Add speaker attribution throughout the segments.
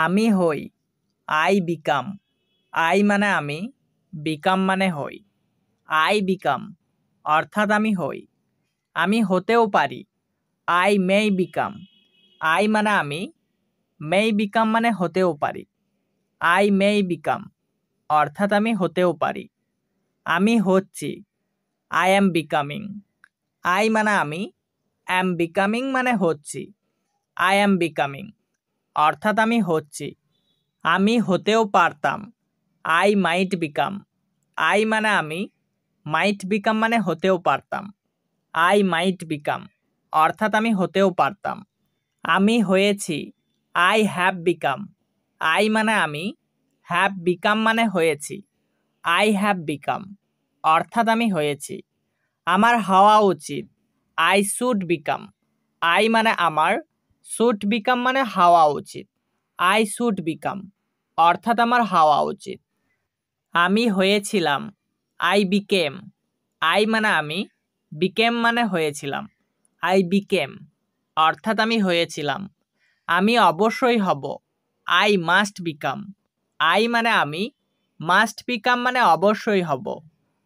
Speaker 1: আমি হই, I become. I মানে আমি, বিকাম মানে হই। আই বিকাম অর্থাৎ আমি হই। আমি হতেও পারি, আই মেই বিকাম। আই মানে আমি, মেই বিকাম মানে হতেও পারি। আই মেই বিকাম অর্থাৎ আমি হতেও পারি। আমি হচ্ছি, আই অ্যাম বিকামিং। আই মানে আমি, অ্যাম বিকামিং মানে হচ্ছি। আই অ্যাম বিকামিং অর্থাৎ আমি হচ্ছি। আমি হতেও পারতাম, আই মাইট বিকাম। আই মানে আমি, মাইট বিকাম মানে হতেও পারতাম। আই মাইট বিকাম অর্থাৎ আমি হতেও পারতাম। আমি হয়েছি, আই হ্যাভ বিকাম। আই মানে আমি, হ্যাভ বিকাম মানে হয়েছি। আই হ্যাভ বিকাম অর্থাৎ আমি হয়েছি। আমার হওয়া উচিত, আই শুড বিকাম। আই মানে আমার, শুড বিকাম মানে হওয়া উচিত। আই শুড বিকাম অর্থাৎ আমার হওয়া উচিত। আমি হয়েছিলাম, আই বিকেম। আই মানে আমি, বিকেম মানে হয়েছিলাম। আই বিকেম অর্থাৎ আমি হয়েছিলাম। আমি অবশ্যই হব, আই মাস্ট বিকাম। আই মানে আমি, মাস্ট বিকাম মানে অবশ্যই হব।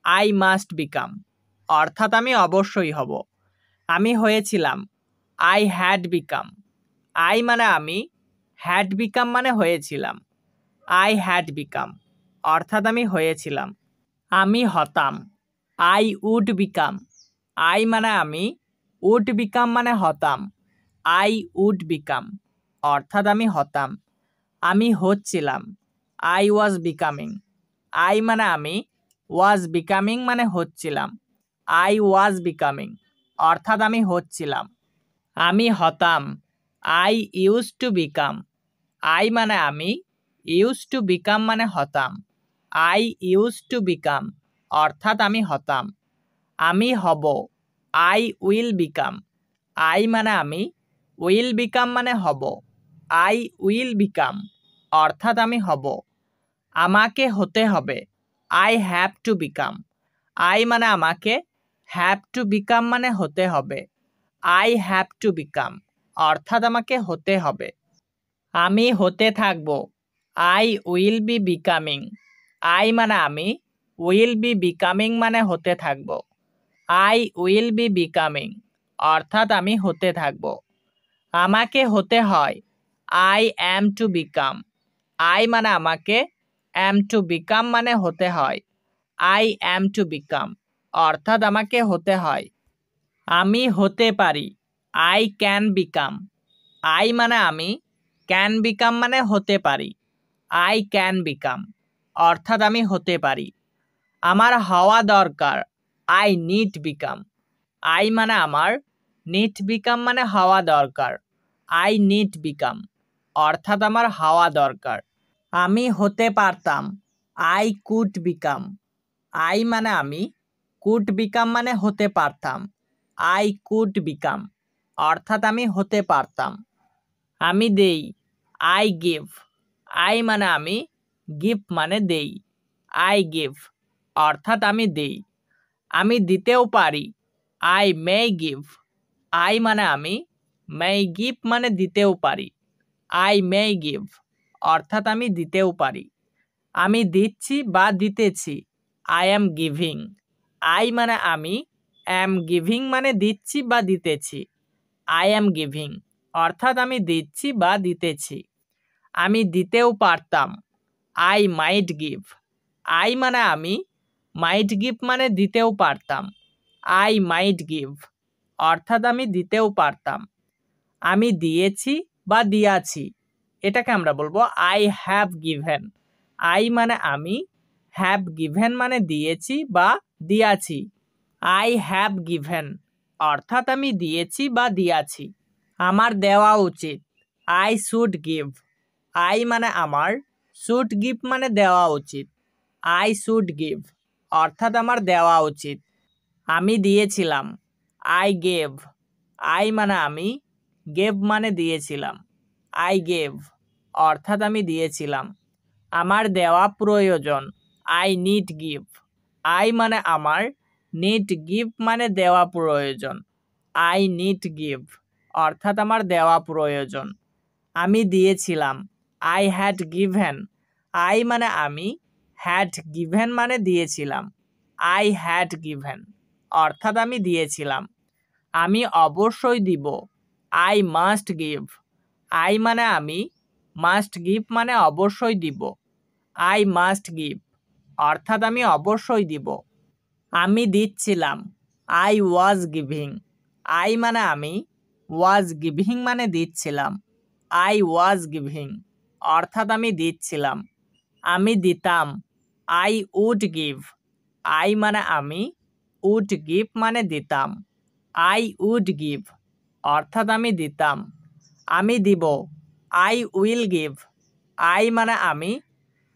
Speaker 1: আই মাস্ট বিকাম অর্থাৎ আমি অবশ্যই হব। আমি হয়েছিলাম, আই হ্যাড বিকাম। আই মানে আমি, হ্যাড বিকাম মানে হয়েছিলাম। আই হ্যাড বিকাম অর্থাৎ আমি হয়েছিলাম। আমি হতাম, আই উড বিকাম। আই মানে আমি, উড বিকাম মানে হতাম। আই উড বিকাম অর্থাৎ আমি হতাম। আমি হচ্ছিলাম, আই ওয়াজ বিকামিং। আই মানে আমি, ওয়াজ বিকামিং মানে হচ্ছিলাম। আই ওয়াজ বিকামিং অর্থাৎ আমি হচ্ছিলাম। আমি হতাম, I use to become. I মানে আমি, ইউজ টু বিকাম মানে হতাম। আই ইউজ টু বিকাম অর্থাৎ আমি হতাম। আমি হব, আই উইল বিকাম। আই মানে আমি, উইল বিকাম মানে হব। আই উইল বিকাম অর্থাৎ আমি হব। আমাকে হতে হবে, I have to become. I মানে আমাকে, হ্যাভ টু বিকাম মানে হতে হবে। আই হ্যাভ টু বিকাম অর্থাৎ আমাকে হতে হবে। আমি হতে থাকব, I will be becoming. I মানে আমি, উইল বি বিকামিং মানে হতে থাকব। আই উইল বি বিকামিং অর্থাৎ আমি হতে থাকব। আমাকে হতে হয়, I am to become. I মানে আমাকে, অ্যাম টু বিকাম মানে হতে হয়। আই অ্যাম টু বিকাম অর্থাৎ আমাকে হতে হয়। আমি হতে পারি, আই ক্যান বিকাম। আই মানে আমি, ক্যান বিকাম মানে হতে পারি। আই ক্যান বিকাম অর্থাৎ আমি হতে পারি। আমার হওয়া দরকার, আই নিড বিকাম। আই মানে আমার, নিড বিকাম মানে হওয়া দরকার। আই নিড বিকাম অর্থাৎ আমার হওয়া দরকার। আমি হতে পারতাম, আই কুড বিকাম। আই মানে আমি, কুড বিকাম মানে হতে পারতাম। আই কুড বিকাম অর্থাৎ আমি হতে পারতাম। আমি দেই, আই গিভ। আই মানে আমি, গিভ মানে দেই। আই গিভ অর্থাৎ আমি দেই। আমি দিতেও পারি, আই মে গিভ। আই মানে আমি, মে গিভ মানে দিতেও পারি। আই মে গিভ অর্থাৎ আমি দিতেও পারি। আমি দিচ্ছি বা দিতেছি, আই অ্যাম গিভিং। আই মানে আমি, অ্যাম গিভিং মানে দিচ্ছি বা দিতেছি। আই অ্যাম গিভিং অর্থাৎ আমি দিচ্ছি বা দিতেছি। আমি দিতেও পারতাম, আই মাইট গিভ। আই মানে আমি, মাইট গিভ মানে দিতেও পারতাম। আই মাইট গিভ অর্থাৎ আমি দিতেও পারতাম। আমি দিয়েছি বা দিয়াছি, এটাকে আমরা বলবো আই হ্যাভ গিভেন। আই মানে আমি, হ্যাভ গিভেন মানে দিয়েছি বা দিয়াছি। আই হ্যাভ গিভেন অর্থাৎ আমি দিয়েছি বা দিয়াছি। আমার দেওয়া উচিত, আই শুড গিভ। আই মানে আমার, শুড গিভ মানে দেওয়া উচিত। আই শুড গিভ অর্থাৎ আমার দেওয়া উচিত। আমি দিয়েছিলাম, আই গেভ। আই মানে আমি, গেভ মানে দিয়েছিলাম। আই গেভ অর্থাৎ আমি দিয়েছিলাম। আমার দেওয়া প্রয়োজন, আই নিড গিভ। আই মানে আমার, নিড গিভ মানে দেওয়া প্রয়োজন। আই নিড গিভ অর্থাৎ আমার দেওয়া প্রয়োজন। আমি দিয়েছিলাম, আই হ্যাড গিভেন, আই মানে আমি, হ্যাড গিভেন মানে দিয়েছিলাম। আই হ্যাড গিভেন অর্থাৎ আমি দিয়েছিলাম। আমি অবশ্যই দিব, আই মাস্ট গিভ, আই মানে আমি, মাস্ট গিভ মানে অবশ্যই দিব। আই মাস্ট গিভ অর্থাৎ আমি অবশ্যই দিব। আমি দিচ্ছিলাম, আই ওয়াজ গিভিং, আই মানে আমি, ওয়াজ গিভিং মানে দিচ্ছিলাম। আই ওয়াজ গিভিং অর্থাৎ আমি দিচ্ছিলাম। আমি দিতাম, আই উড গিভ, আই মানে আমি, উড গিভ মানে দিতাম। আই উড গিভ অর্থাৎ আমি দিতাম। আমি দিব, আই উইল গিভ, আই মানে আমি,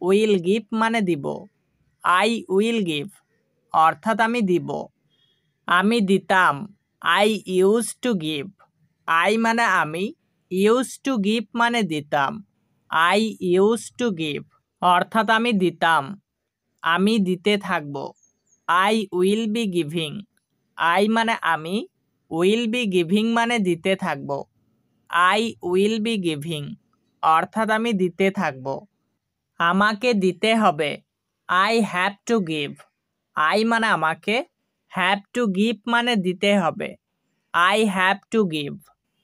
Speaker 1: উইল গিভ মানে দিব। আই উইল গিভ অর্থাৎ আমি দিব। আমি দিতাম, I use to give, I মানে আমি, ইউজ টু গিভ মানে দিতাম। আই ইউজ টু গিভ অর্থাৎ আমি দিতাম। আমি দিতে থাকব, I will be giving, I মানে আমি, উইল বি গিভিং মানে দিতে থাকব। আই উইল বি গিভিং অর্থাৎ আমি দিতে থাকব। আমাকে দিতে হবে, I have to give, I মানে আমাকে, হ্যাভ টু গিভ মানে দিতে হবে। আই হ্যাভ টু গিভ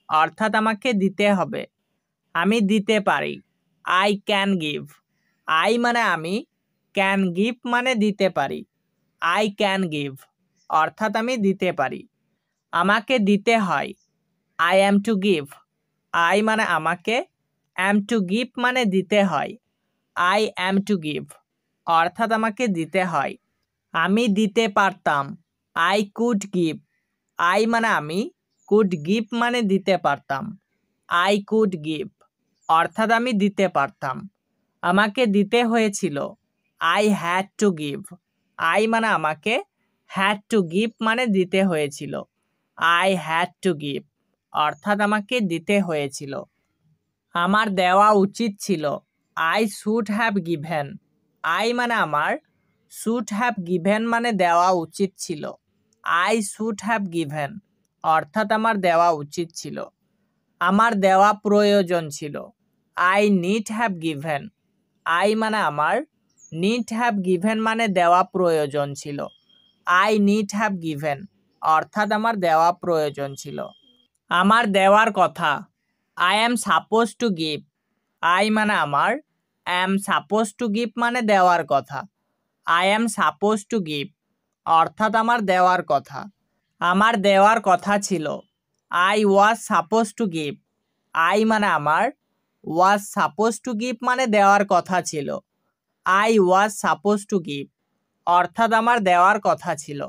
Speaker 1: অর্থাৎ আমাকে দিতে হবে। আমি দিতে পারি, আই ক্যান গিভ, আই মানে আমি, ক্যান গিভ মানে দিতে পারি। আই ক্যান গিভ অর্থাৎ আমি দিতে পারি। আমাকে দিতে হয়, I am to give, I মানে আমাকে, অ্যাম টু গিভ মানে দিতে হয়। আই অ্যাম টু গিভ অর্থাৎ আমাকে দিতে হয়। আমি দিতে পারতাম, আই কুড গিভ, আই মানে আমি, কুড গিভ মানে দিতে পারতাম। আই কুড গিভ অর্থাৎ আমি দিতে পারতাম। আমাকে দিতে হয়েছিল, I had to give, I মানে আমাকে, হ্যাড টু গিভ মানে দিতে হয়েছিল। আই হ্যাড টু গিভ অর্থাৎ আমাকে দিতে হয়েছিল। আমার দেওয়া উচিত ছিল, I should have given, I মানে আমার, শুড হ্যাভ গিভেন মানে দেওয়া উচিত ছিল। আই শুড হ্যাভ গিভেন অর্থাৎ আমার দেওয়া উচিত ছিল। আমার দেওয়া প্রয়োজন ছিল, I need have given, I মানে আমার, নিড হ্যাভ গিভেন মানে দেওয়া প্রয়োজন ছিল। আই নিড হ্যাভ গিভেন অর্থাৎ আমার দেওয়া প্রয়োজন ছিল। আমার দেওয়ার কথা, I am suppose to give, I মানে আমার, অ্যাম সাপোজ টু গিভ মানে দেওয়ার কথা। I am suppose to give অর্থাৎ আমার দেওয়ার কথা। আমার দেওয়ার কথা ছিল, I was suppose to give, I মানে আমার, ওয়াজ সাপোজ টু গিভ মানে দেওয়ার কথা ছিল। I was suppose to give অর্থাৎ আমার দেওয়ার কথা ছিল।